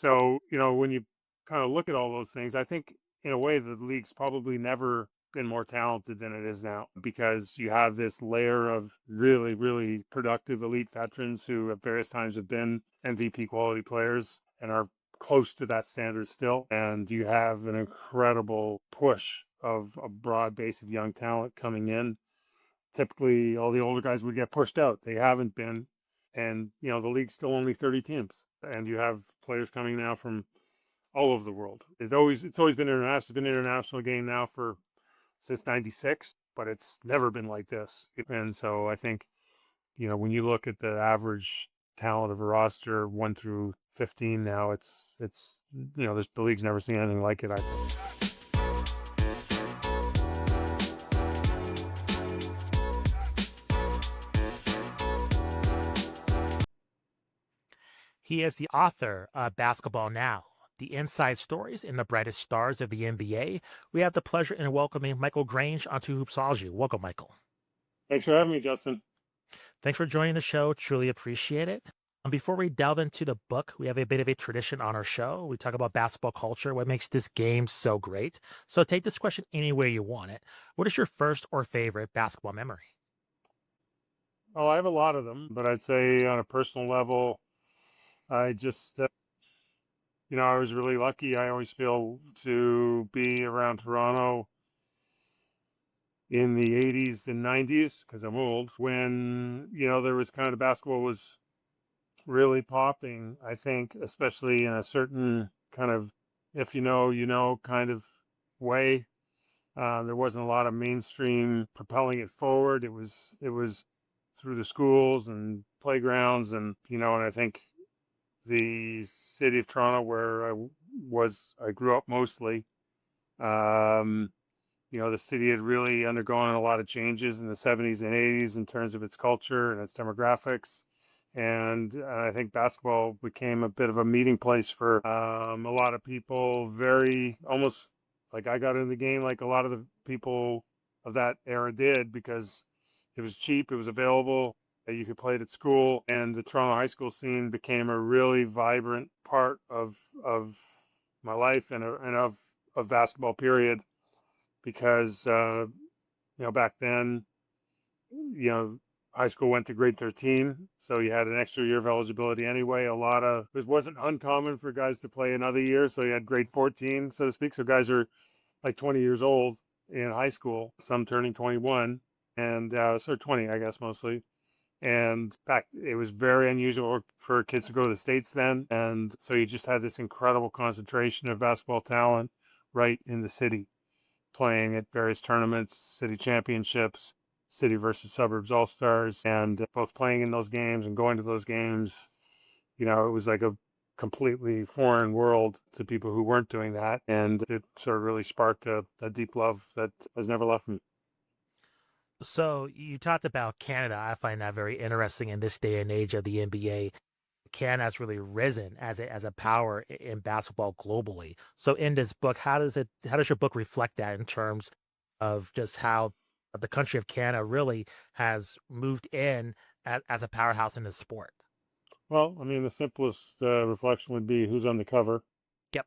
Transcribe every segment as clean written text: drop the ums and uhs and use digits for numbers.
So, when you kind of look at all those things, I think in a way the league's probably never been more talented than it is now because you have this layer of really, really productive elite veterans who at various times have been MVP quality players and are close to that standard still. And you have an incredible push of a broad base of young talent coming in. Typically, all the older guys would get pushed out. They haven't been. And, the league's still only 30 teams. And you have players coming now from all over the world. It's always been international. It's been an international game now for since '96, but it's never been like this. And so I think, when you look at the average talent of a roster 1 through 15 now, it's the league's never seen anything like it, I think. He is the author of Basketball Now, the inside stories in the brightest stars of the NBA. We have the pleasure in welcoming Michael Grange onto Hoopsology. Welcome, Michael. Thanks for having me, Justin. Thanks for joining the show. Truly appreciate it. Before we delve into the book, we have a bit of a tradition on our show. We talk about basketball culture, what makes this game so great. So take this question any way you want it. What is your first or favorite basketball memory? Oh, I have a lot of them, but I'd say on a personal level, I just, I was really lucky. I always feel to be around Toronto in the 80s and 90s because I'm old when, there was kind of basketball was really popping, I think, especially in a certain kind of, if kind of way. There wasn't a lot of mainstream propelling it forward. It was through the schools and playgrounds and I think the city of Toronto where I grew up mostly. Um, the city had really undergone a lot of changes in the 70s and 80s in terms of its culture and its demographics. And I think basketball became a bit of a meeting place for a lot of people, very almost like I got in the game like a lot of the people of that era did because it was cheap, it was available, you could play it at school, and the Toronto high school scene became a really vibrant part of my life and of basketball period because back then, high school went to grade 13, so you had an extra year of eligibility anyway. It wasn't uncommon for guys to play another year, so you had grade 14, so to speak. So guys are like 20 years old in high school, some turning 21, and 20, I guess, mostly. And in fact, it was very unusual for kids to go to the States then. And so you just had this incredible concentration of basketball talent right in the city playing at various tournaments, city championships, city versus suburbs all stars, and both playing in those games and going to those games. It was like a completely foreign world to people who weren't doing that. And it sort of really sparked a deep love that has never left me. So you talked about Canada. I find that very interesting in this day and age of the NBA. Canada has really risen as a power in basketball globally. So in this book, how does your book reflect that in terms of just how the country of Canada really has moved in as a powerhouse in the sport? Well, I mean, the simplest reflection would be who's on the cover. Yep.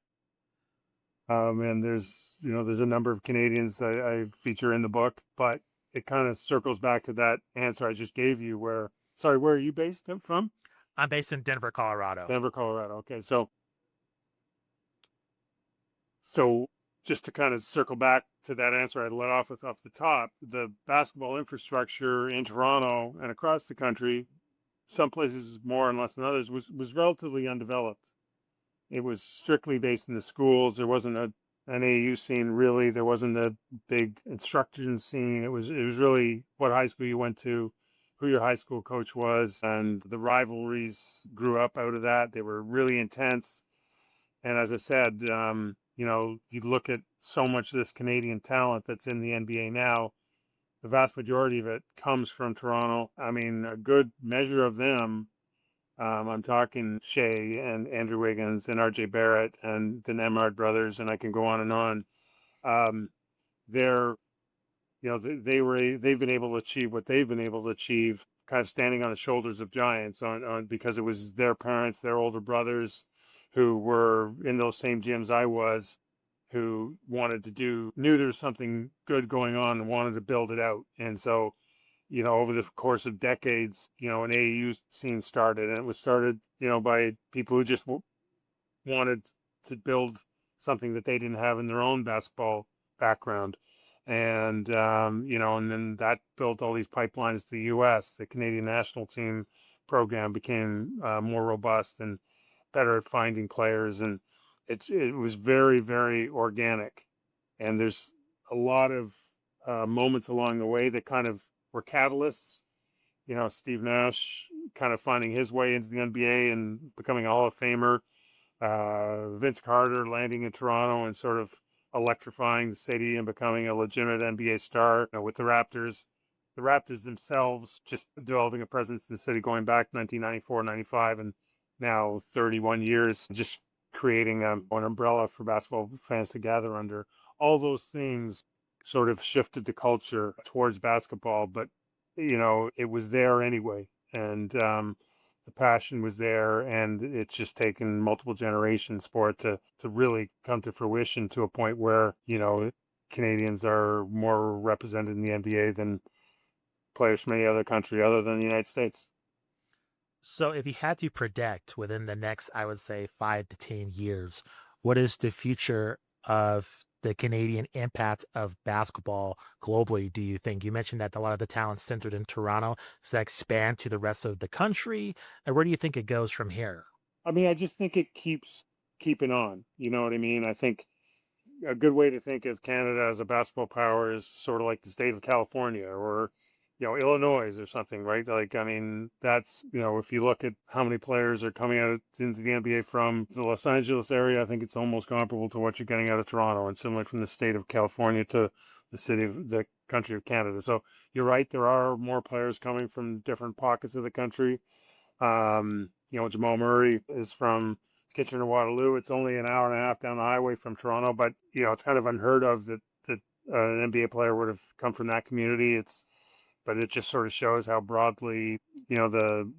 And there's a number of Canadians I feature in the book, but it kind of circles back to that answer I just gave you sorry, where are you based from? I'm based in Denver, Colorado. Denver, Colorado. Okay. So just to kind of circle back to that answer I let off with off the top, the basketball infrastructure in Toronto and across the country, some places more and less than others, was relatively undeveloped. It was strictly based in the schools. There wasn't an AAU scene really. There wasn't a big instruction scene. It was really what high school you went to, who your high school coach was, and the rivalries grew up out of that. They were really intense. And as I said, you look at so much of this Canadian talent that's in the NBA now. The vast majority of it comes from Toronto. I mean, a good measure of them. I'm talking Shea and Andrew Wiggins and RJ Barrett and the Nemhard brothers, and I can go on and on. Um, they're, they've been able to achieve what they've been able to achieve, kind of standing on the shoulders of giants, on because it was their parents, their older brothers, who were in those same gyms I was, who knew there was something good going on and wanted to build it out. And so, over the course of decades, an AAU scene started, and it was started, by people who just wanted to build something that they didn't have in their own basketball background. And, and then that built all these pipelines to the U.S. The Canadian national team program became more robust and better at finding players. And it was very, very organic. And there's a lot of moments along the way that kind of were catalysts. Steve Nash kind of finding his way into the NBA and becoming a Hall of Famer. Vince Carter landing in Toronto and sort of electrifying the city and becoming a legitimate NBA star, with the Raptors. The Raptors themselves just developing a presence in the city going back 1994, 95, and now 31 years, just creating an umbrella for basketball fans to gather under. All those things sort of shifted the culture towards basketball, but it was there anyway. And the passion was there, and it's just taken multiple generations for it to really come to fruition to a point where Canadians are more represented in the NBA than players from any other country other than the United States. So, if you had to predict within the next, I would say, 5 to 10 years, what is the future of the Canadian impact of basketball globally, do you think? You mentioned that a lot of the talent's centered in Toronto. Does that expand to the rest of the country? And where do you think it goes from here? I mean, I just think it keeps keeping on. You know what I mean? I think a good way to think of Canada as a basketball power is sort of like the state of California or Illinois or something, right? Like, I mean, that's if you look at how many players are coming out into the NBA from the Los Angeles area, I think it's almost comparable to what you're getting out of Toronto, and similar from the state of California to the country of Canada. So you're right, there are more players coming from different pockets of the country. Jamal Murray is from Kitchener-Waterloo. It's only an hour and a half down the highway from Toronto, but it's kind of unheard of that an NBA player would have come from that community. But it just sort of shows how broadly the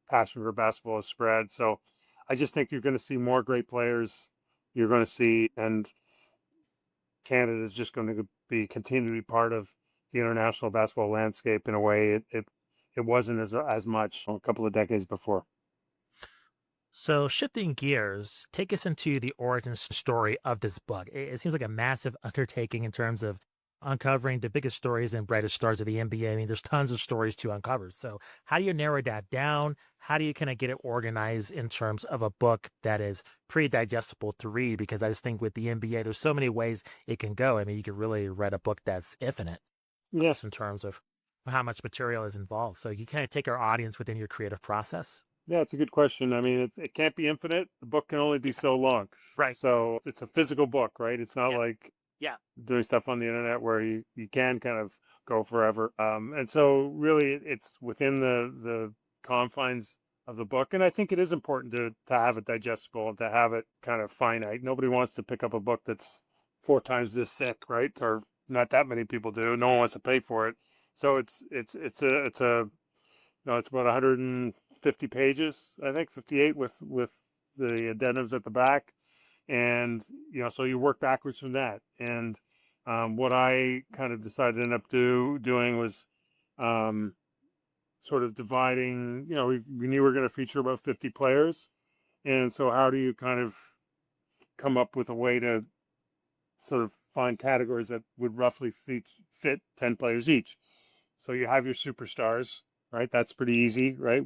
passion for basketball is spread. So I just think you're going to see more great players. You're going to see, and Canada is just going to continue to be part of the international basketball landscape in a way it wasn't as much a couple of decades before. So, shifting gears, take us into the origin story of this book. It seems like a massive undertaking in terms of uncovering the biggest stories and brightest stars of the NBA. I mean, there's tons of stories to uncover. So, how do you narrow that down? How do you kind of get it organized in terms of a book that is pretty digestible to read? Because I just think with the NBA, there's so many ways it can go. I mean, you could really write a book that's infinite Yeah, in terms of how much material is involved. So, you kind of take our audience within your creative process. yeah, it's a good question. I mean, it can't be infinite. The book can only be so long. Right. So it's a physical book, right? It's not Yeah. like Yeah. doing stuff on the internet where you can kind of go forever. And so really it's within the confines of the book. And I think it is important to have it digestible and to have it kind of finite. Nobody wants to pick up a book that's 4 times this thick, right? Or not that many people do. No one wants to pay for it. So it's no, it's about 150 pages, I think, 58 with the addendums at the back. And, so you work backwards from that. And what I kind of decided to end up doing was um, sort of dividing, we knew we were going to feature about 50 players. And so how do you kind of come up with a way to sort of find categories that would roughly fit 10 players each? So you have your superstars, right? That's pretty easy, right?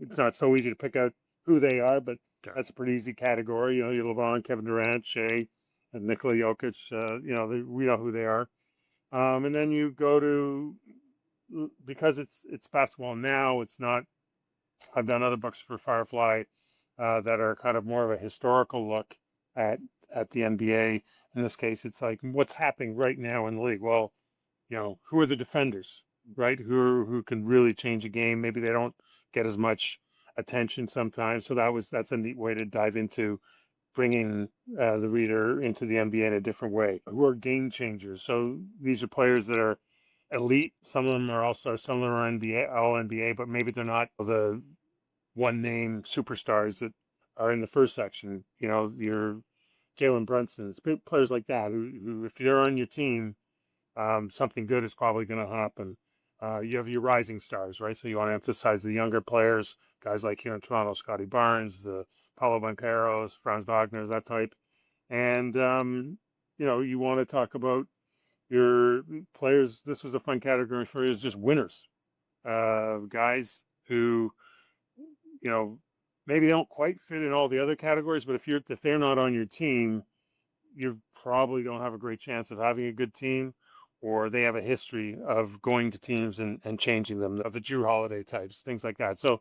It's not so easy to pick out who they are, but Sure. that's a pretty easy category. Your LeBron, Kevin Durant, Shea, and Nikola Jokic. We know who they are. And then you go to, because it's basketball now. It's not. I've done other books for Firefly that are kind of more of a historical look at at the NBA. In this case, it's like what's happening right now in the league. Well, who are the defenders, right? Who can really change a game. Maybe they don't get as much attention sometimes. So that's a neat way to dive into bringing the reader into the NBA in a different way. Who are game changers? So these are players that are elite. Some of them are all-stars. Some of them are NBA, all NBA, but maybe they're not the one name superstars that are in the first section. You know, your Jalen Brunson's, players like that who, if they're on your team, something good is probably going to happen. You have your rising stars, right? So you want to emphasize the younger players, guys like here in Toronto, Scotty Barnes, the Paolo Bancheros, Franz Wagner's, that type. And, you know, you want to talk about your players. This was a fun category for you, is just winners. Guys who, you know, maybe don't quite fit in all the other categories, but if they're not on your team, you probably don't have a great chance of having a good team, or they have a history of going to teams and changing them, of the Drew Holiday types, things like that. So,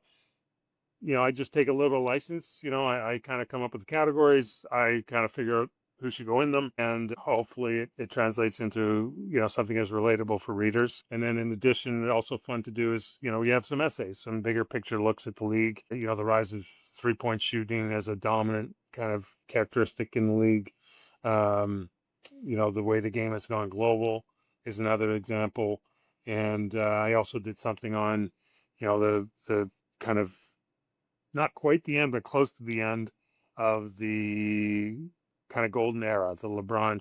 you know, I just take a little license. You know, I kind of come up with the categories. I kind of figure out who should go in them, and hopefully it translates into, you know, something as relatable for readers. And then in addition, also fun to do is, you know, you have some essays, some bigger picture looks at the league. You know, the rise of 3-point shooting as a dominant kind of characteristic in the league. Um, you know, the way the game has gone global is another example. And I also did something on, you know, the kind of not quite the end, but close to the end of the kind of golden era, the LeBron,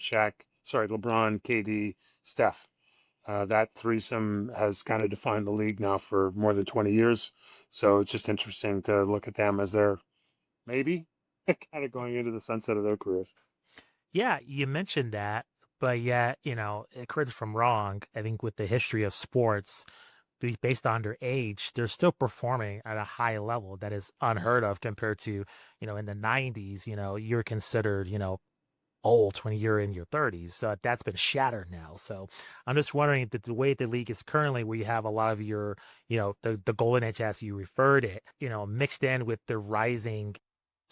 KD, Steph. That threesome has kind of defined the league now for more than 20 years. So it's just interesting to look at them as they're maybe kind of going into the sunset of their careers. Yeah, you mentioned that, but yet, correct me if I'm wrong. I think with the history of sports, based on their age, they're still performing at a high level that is unheard of compared to, in the 90s, you're considered, old when you're in your 30s. So that's been shattered now. So I'm just wondering that the way the league is currently, where you have a lot of your, the golden age, as you referred it, mixed in with the rising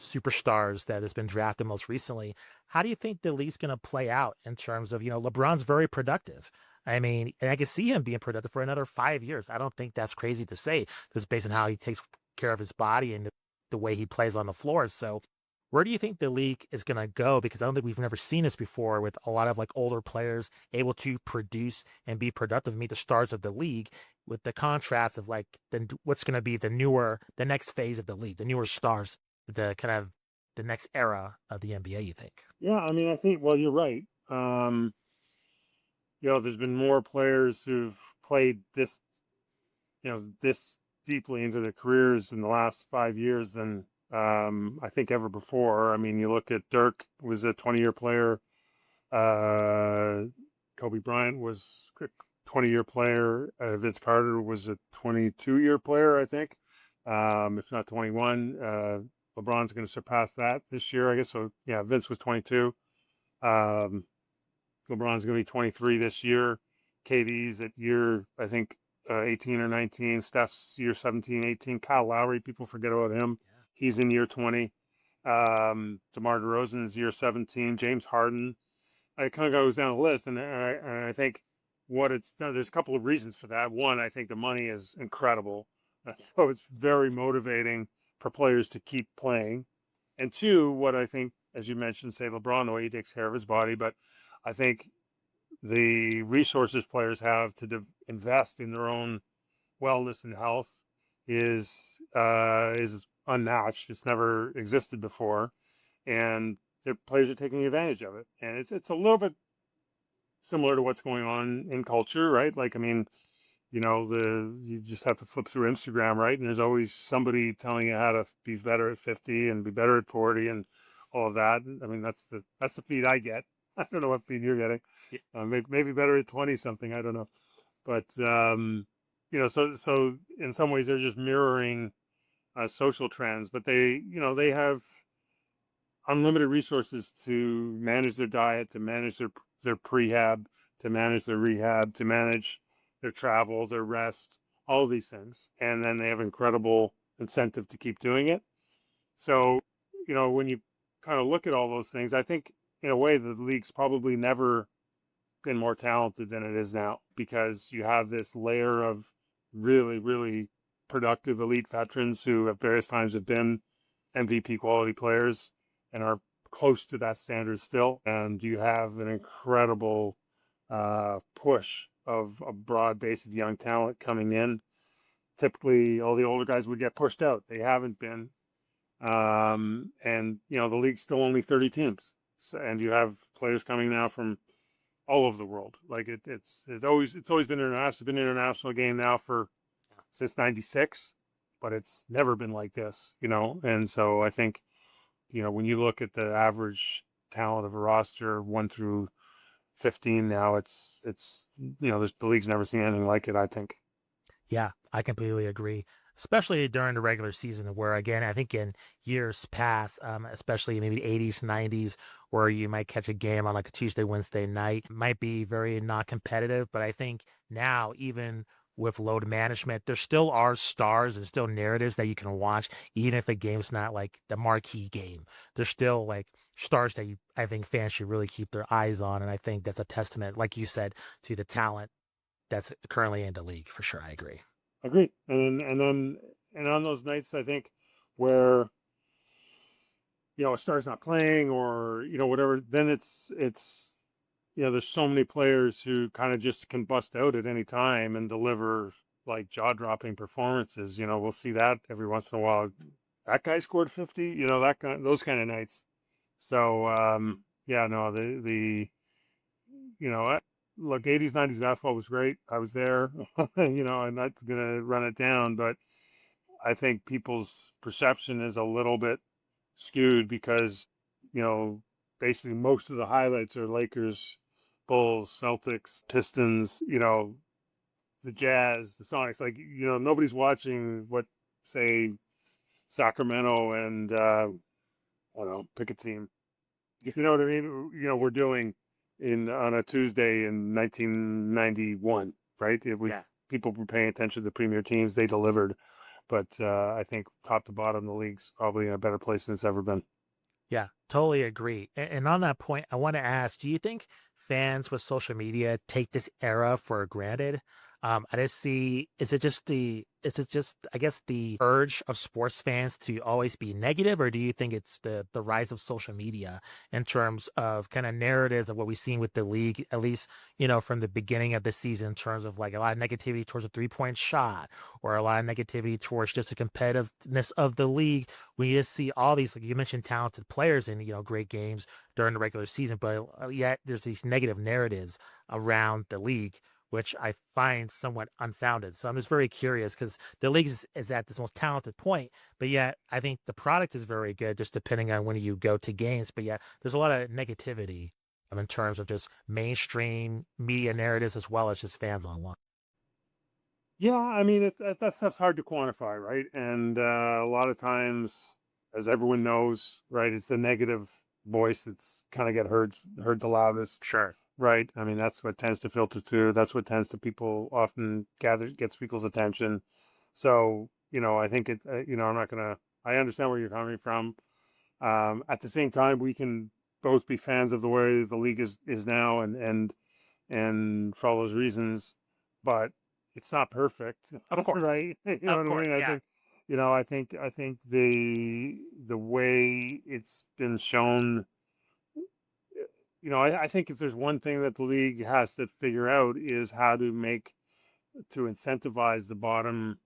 superstars that has been drafted most recently. How do you think the league's going to play out in terms of, LeBron's very productive. I mean, and I can see him being productive for another 5 years. I don't think that's crazy to say, because based on how he takes care of his body and the way he plays on the floor. So where do you think the league is going to go? Because I don't think we've never seen this before, with a lot of like older players able to produce and be productive, meet the stars of the league, with the contrast of like what's going to be the next phase of the league, the newer stars, the kind of the next era of the NBA, you think? Yeah, I mean, I think, well, you're right. You know, there's been more players who've played this, you know, this deeply into their careers in the last 5 years than I think ever before. I mean, you look at Dirk was a 20-year player. Uh, Kobe Bryant was a 20-year player. Vince Carter was a 22-year player, I think, if not 21. LeBron's going to surpass that this year, I guess. So yeah, Vince was 22. Um, LeBron's going to be 23 this year. KD's at year, I think, 18 or 19. Steph's year 17, 18. Kyle Lowry, people forget about him. He's in year 20. DeMar DeRozan's year 17. James Harden. It kind of goes down the list, and I think what it's done, there's a couple of reasons for that. One, I think the money is incredible. So it's very motivating for players to keep playing. And two, what I think, as you mentioned, say LeBron, the way he takes care of his body, but I think the resources players have to invest in their own wellness and health is unmatched. It's never existed before, and the players are taking advantage of it. And it's a little bit similar to what's going on in culture, right? Like, I mean, you know, the you just have to flip through Instagram, right? And there's always somebody telling you how to be better at 50 and be better at 40 and all of that. I mean, that's the feed I get. I don't know what feed you're getting. Maybe better at 20 something. I don't know. But you know, so in some ways they're just mirroring social trends, but they have unlimited resources to manage their diet, to manage their prehab, to manage their rehab, to manage their travel, their rest, all of these things. And then they have incredible incentive to keep doing it. So, you know, when you kind of look at all those things, I think in a way the league's probably never been more talented than it is now, because you have this layer of really, really productive elite veterans who at various times have been MVP quality players and are close to that standard still. And you have an incredible push of a broad base of young talent coming in. Typically, all the older guys would get pushed out. They haven't been. And the league's still only 30 teams, so, and you have players coming now from all over the world. Like it's always been international. It's been an international game now for since '96, but it's never been like this. And so I think when you look at the average talent of a roster 1 through 15 now, it's the league's never seen anything like it, I think. Yeah, I completely agree. Especially during the regular season, where again, I think in years past, especially maybe the 80s, 90s, where you might catch a game on like a Tuesday, Wednesday night, might be very not competitive. But I think now, even with load management, there still are stars and still narratives that you can watch, even if the game's not like the marquee game. There's still like stars that I think fans should really keep their eyes on. And I think that's a testament, like you said, to the talent that's currently in the league for sure. I agree. Agreed. And on those nights, I think where a star's not playing or whatever, then it's there's so many players who kind of just can bust out at any time and deliver like jaw-dropping performances. We'll see that every once in a while. That guy scored 50. Those kind of nights. So yeah, no, look, 80s, 90s basketball was great. I was there. I'm not gonna run it down, but I think people's perception is a little bit skewed because, you know, basically most of the highlights are Lakers, Bulls, Celtics, Pistons, the Jazz, the Sonics. Like, nobody's watching what, say, Sacramento and, I don't know, pick a team. You know what I mean? We're doing on a Tuesday in 1991, right? Yeah. People were paying attention to the premier teams. They delivered. But I think top to bottom, the league's probably in a better place than it's ever been. Yeah, totally agree. And on that point, I want to ask, do you think fans with social media take this era for granted? I just see, is it just, I guess, the urge of sports fans to always be negative, or do you think it's the rise of social media in terms of kind of narratives of what we've seen with the league, at least, from the beginning of the season, in terms of like a lot of negativity towards a 3-point shot, or a lot of negativity towards just the competitiveness of the league when you just see all these, like you mentioned, talented players in great games during the regular season, but yet there's these negative narratives around the league, which I find somewhat unfounded. So I'm just very curious because the league is at this most talented point, but yet I think the product is very good, just depending on when you go to games. But yet there's a lot of negativity in terms of just mainstream media narratives as well as just fans online. Yeah, I mean, that stuff's hard to quantify, right? And a lot of times, as everyone knows, right, it's the negative voice that's kind of get heard the loudest, Sure. right? I mean, that's what tends to filter through. That's what tends to people often gets people's attention. So, I think I'm not gonna. I understand where you're coming from. At the same time, we can both be fans of the way the league is now, and for all those reasons, but it's not perfect, Of course. right? You know Of what I course. mean? I Yeah. think, I think the way it's been shown, I think if there's one thing that the league has to figure out is how to incentivize the bottom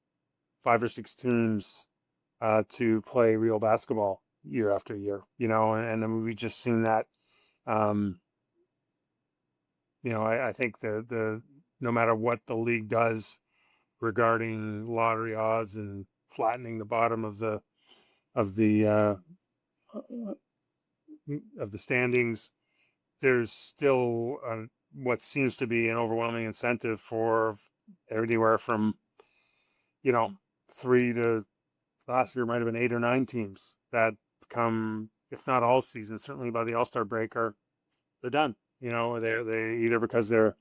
5 or 6 teams to play real basketball year after year, and then we've just seen that. Um, I think the no matter what the league does regarding lottery odds and flattening the bottom of the uh, of the standings, there's still what seems to be an overwhelming incentive for anywhere from you know 3 to last year might have been 8 or 9 teams that come, if not all season, certainly by the All-Star break, they're done. They either because they're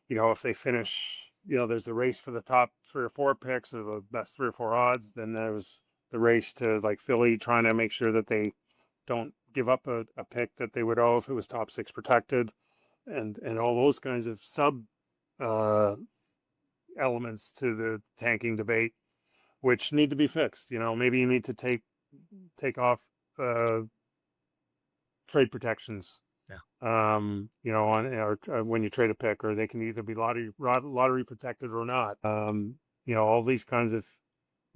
if they finish, there's the race for the top 3 or 4 picks or the best 3 or 4 odds. Then there's the race to like Philly trying to make sure that they don't give up a pick that they would owe if it was top 6 protected, and all those kinds of sub uh, elements to the tanking debate, which need to be fixed. Maybe you need to take off uh, trade protections Yeah. on or when you trade a pick, or they can either be lottery protected or not. All these kinds of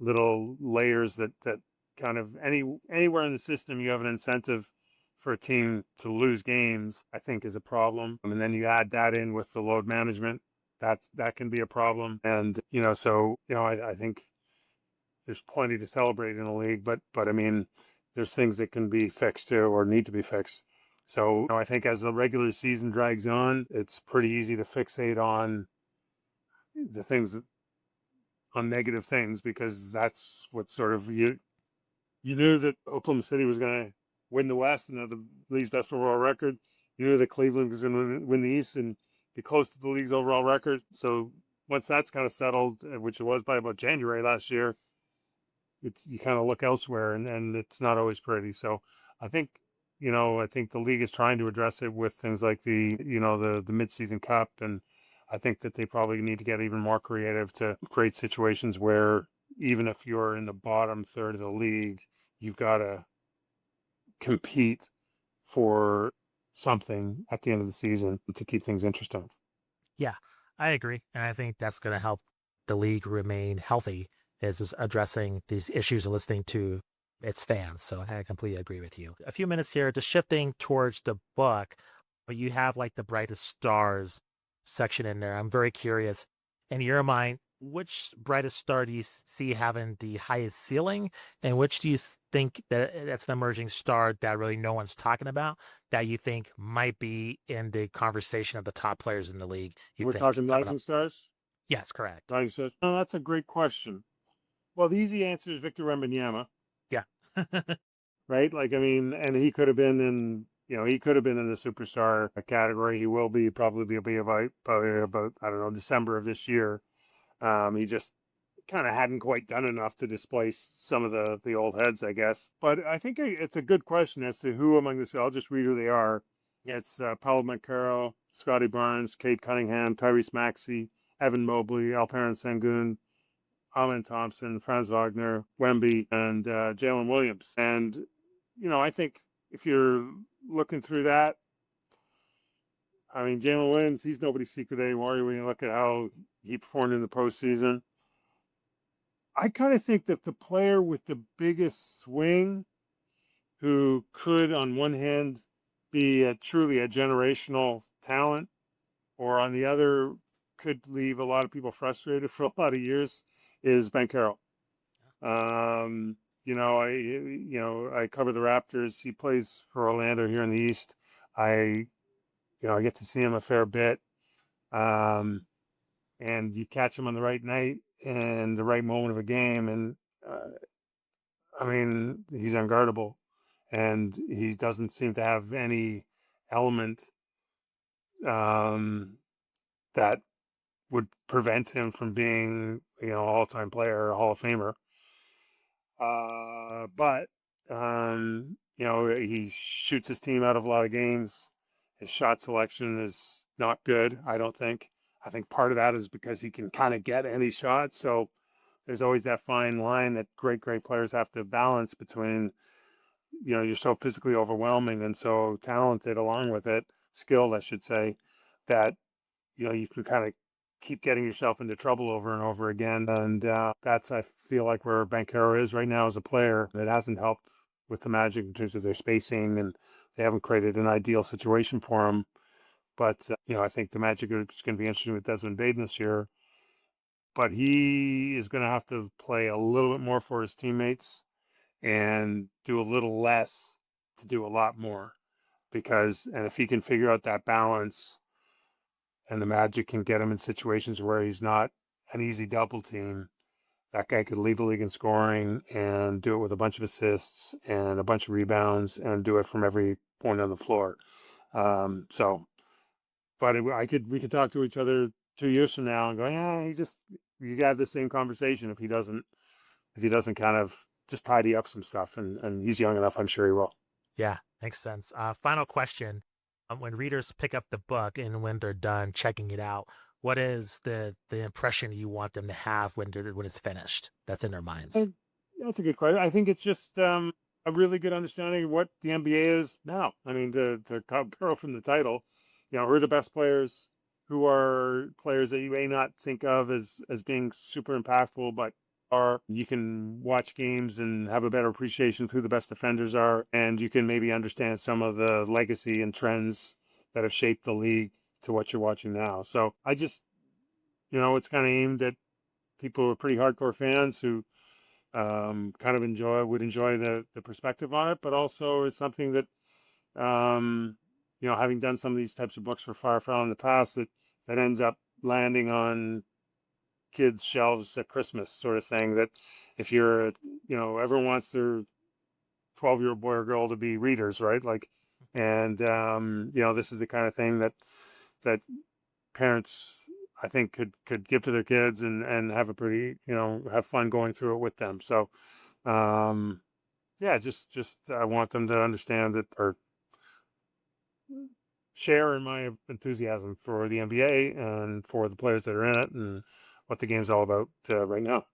little layers that kind of anywhere in the system you have an incentive for a team to lose games, I think is a problem. And then you add that in with the load management, that can be a problem. And I think there's plenty to celebrate in the league, but I mean, there's things that can be fixed too or need to be fixed. So I think as the regular season drags on, it's pretty easy to fixate on the things on negative things because that's what sort of you knew that Oklahoma City was going to win the West and have the league's best overall record. You knew that Cleveland was going to win the East and be close to the league's overall record. So once that's kind of settled, which it was by about January last year, you kind of look elsewhere and it's not always pretty. So I think I think the league is trying to address it with things like the midseason cup, and I think that they probably need to get even more creative to create situations where even if you're in the bottom third of the league, you've got to compete for something at the end of the season to keep things interesting. Yeah, I agree. And I think that's going to help the league remain healthy, is just addressing these issues and listening to its fans. So I completely agree with you. A few minutes here, just shifting towards the book, but you have like the Brightest Stars section in there. I'm very curious, in your mind, which brightest star do you see having the highest ceiling, and which do you think that's an emerging star that really no one's talking about that you think might be in the conversation of the top players in the league? We're talking rising stars. Yes, correct. Rising stars. Oh, that's a great question. Well, the easy answer is Victor Wembanyama. Yeah. Right? Like, I mean, and he could have been in, he could have been in the superstar category. He will be probably be about I don't know, December of this year. He just kind of hadn't quite done enough to displace some of the old heads, I guess. But I think it's a good question as to who among this. I'll just read who they are. It's Paolo Banchero, Scotty Barnes, Cade Cunningham, Tyrese Maxey, Evan Mobley, Alperen Sengun, Amen Thompson, Franz Wagner, Wemby, and Jalen Williams. And I think if you're looking through that, I mean, Jalen Williams, he's nobody's secret anymore when you look at how he performed in the postseason. I kind of think that the player with the biggest swing, who could, on one hand, be truly a generational talent, or on the other, could leave a lot of people frustrated for a lot of years, is Banchero. Um, I cover the Raptors. He plays for Orlando here in the East. I get to see him a fair bit. Um, and you catch him on the right night and the right moment of a game, and uh, I mean, he's unguardable, and he doesn't seem to have any element um, that would prevent him from being, all-time player, a Hall of Famer. But he shoots his team out of a lot of games. His shot selection is not good, I don't think. I think part of that is because he can kind of get any shot. So there's always that fine line that great players have to balance between, you're so physically overwhelming and so talented along with it, skilled, I should say, that you can kind of keep getting yourself into trouble over and over again. And that's, I feel like, where Banchero is right now as a player. It hasn't helped with the Magic in terms of their spacing, and they haven't created an ideal situation for him. But, I think the Magic is going to be interesting with Desmond Baden this year. But he is going to have to play a little bit more for his teammates and do a little less to do a lot more. And if he can figure out that balance, and the Magic can get him in situations where he's not an easy double team, that guy could lead the league in scoring and do it with a bunch of assists and a bunch of rebounds and do it from every point on the floor. But we could talk to each other 2 years from now and go, yeah, you got the same conversation if he doesn't kind of just tidy up some stuff, and he's young enough, I'm sure he will. Yeah, makes sense. Final question. When readers pick up the book and when they're done checking it out, what is the impression you want them to have when it's finished? That's in their minds. That's a good question. I think it's just a really good understanding of what the NBA is now. I mean, to girl from the title, who are the best players, who are players that you may not think of as being super impactful, but are. You can watch games and have a better appreciation of who the best defenders are, and you can maybe understand some of the legacy and trends that have shaped the league to what you're watching now. So I just, it's kind of aimed at people who are pretty hardcore fans who kind of would enjoy the perspective on it, but also is something that having done some of these types of books for Firefly in the past, that ends up landing on kids' shelves at Christmas, sort of thing. That if you're, everyone wants their 12-year-old boy or girl to be readers, right? Like, and this is the kind of thing that parents, I think, could give to their kids and have a pretty, have fun going through it with them. So, yeah, just I want them to understand that, or share in my enthusiasm for the NBA and for the players that are in it and what the game's all about right now.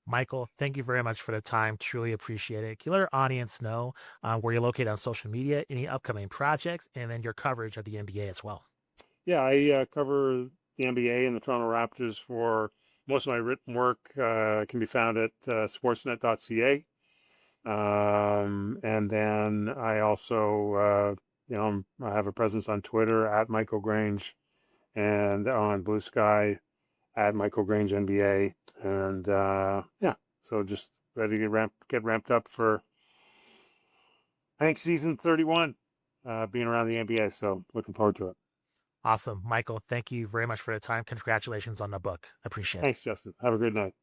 Michael, thank you very much for the time. Truly appreciate it. Can you let our audience know where you're located on social media, any upcoming projects, and then your coverage of the NBA as well? Yeah, I cover the NBA and the Toronto Raptors for most of my written work. Can be found at sportsnet.ca. And then I also, I have a presence on Twitter at Michael Grange and on Blue Sky at Michael Grange NBA. And yeah, so just ready to get ramped up for, I think, season 31, being around the NBA. So looking forward to it. Awesome. Michael, thank you very much for the time. Congratulations on the book. Appreciate it. Thanks, Justin. Have a good night.